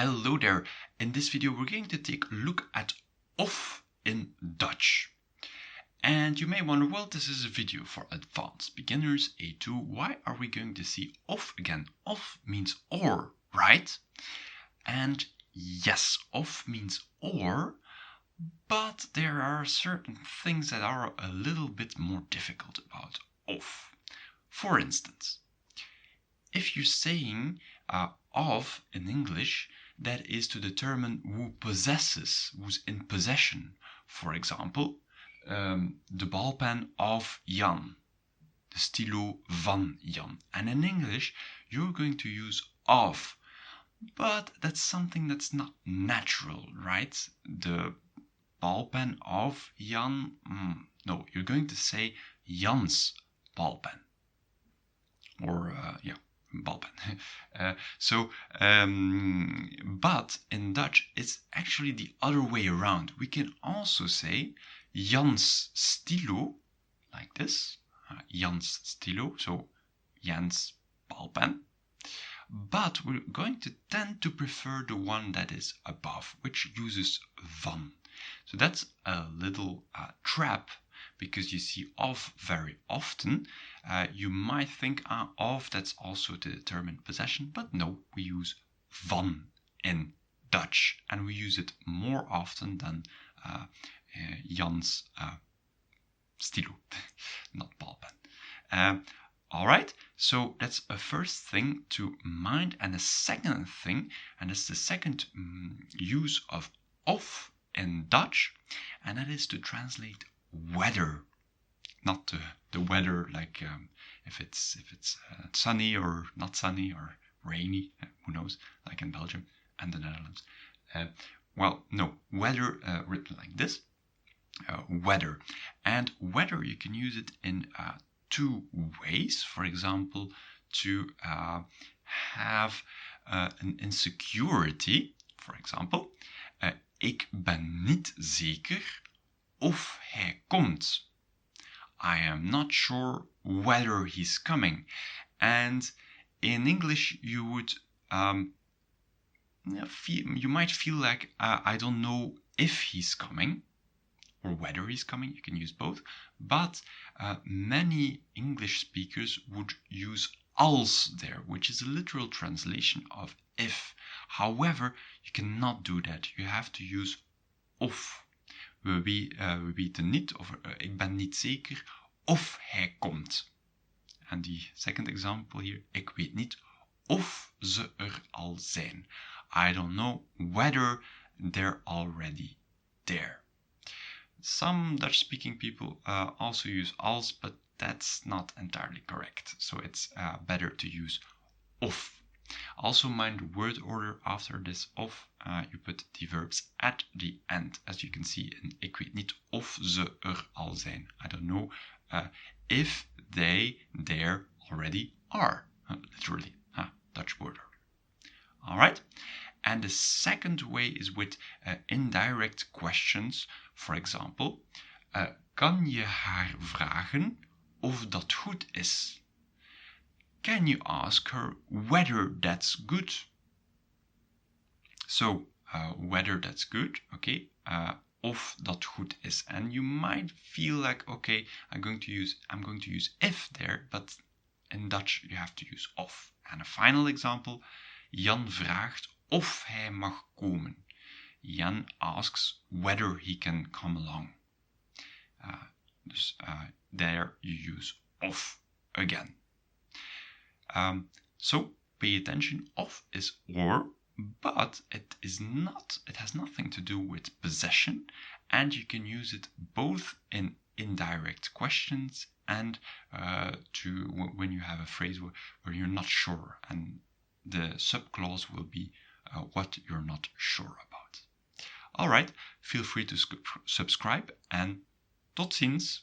Hello there. In this video we're going to take a look at of in Dutch. And you may wonder, well, this is a video for advanced beginners, A2. Why are we going to see of again? Of means or, right? And yes, of means or, but there are certain things that are a little bit more difficult about of. For instance, if you're saying of in English, that is to determine who possesses, who's in possession. For example, the ballpen of Jan, the stylo van Jan. And in English, you're going to use of, but that's something that's not natural, right? The ballpen of Jan, no, you're going to say Jan's ballpen. Or, ballpen. But in Dutch, it's actually the other way around. We can also say Jan's stylo, like this. Jan's stylo, so Jan's ballpen. But we're going to tend to prefer the one that is above, which uses van. So that's a little trap, because you see of very often. You might think of, that's also to determine possession, but no, we use van in Dutch, and we use it more often than Jan's stylo, not ballpen. All right, so that's a first thing to mind, and the second thing, and it's the second use of in Dutch, and that is to translate weather. Not the weather like if it's sunny or not sunny or rainy, who knows, like in Belgium and the Netherlands. Well, no, weather written like this, weather. And weather, you can use it in two ways. For example, to have an insecurity. For example, ik ben niet zeker of hij komt. I am not sure whether he's coming. And in English, you would you might feel like I don't know if he's coming or whether he's coming. You can use both, but many English speakers would use als there, which is a literal translation of if. However, you cannot do that. You have to use of. We weten niet, of ik ben niet zeker of hij komt. En die second example here, ik weet niet of ze al zijn. I don't know whether they're already there. Some Dutch-speaking people also use als, but that's not entirely correct. So it's better to use of. Also mind the word order after this of. You put the verbs at the end, as you can see in ik weet niet of ze al zijn. I don't know if they there already are. Literally, Dutch word order. All right. And the second way is with indirect questions. For example, kan je haar vragen of dat goed is? Can you ask her whether that's good? So, whether that's good, okay, of dat goed is. And you might feel like, okay, I'm going to use if there, but in Dutch you have to use of. And a final example, Jan vraagt of hij mag komen. Jan asks whether he can come along. There you use of again. So pay attention, of is or, but it has nothing to do with possession, and you can use it both in indirect questions and when you have a phrase where you're not sure, and the subclause will be what you're not sure about. All right, feel free to subscribe, and tot ziens.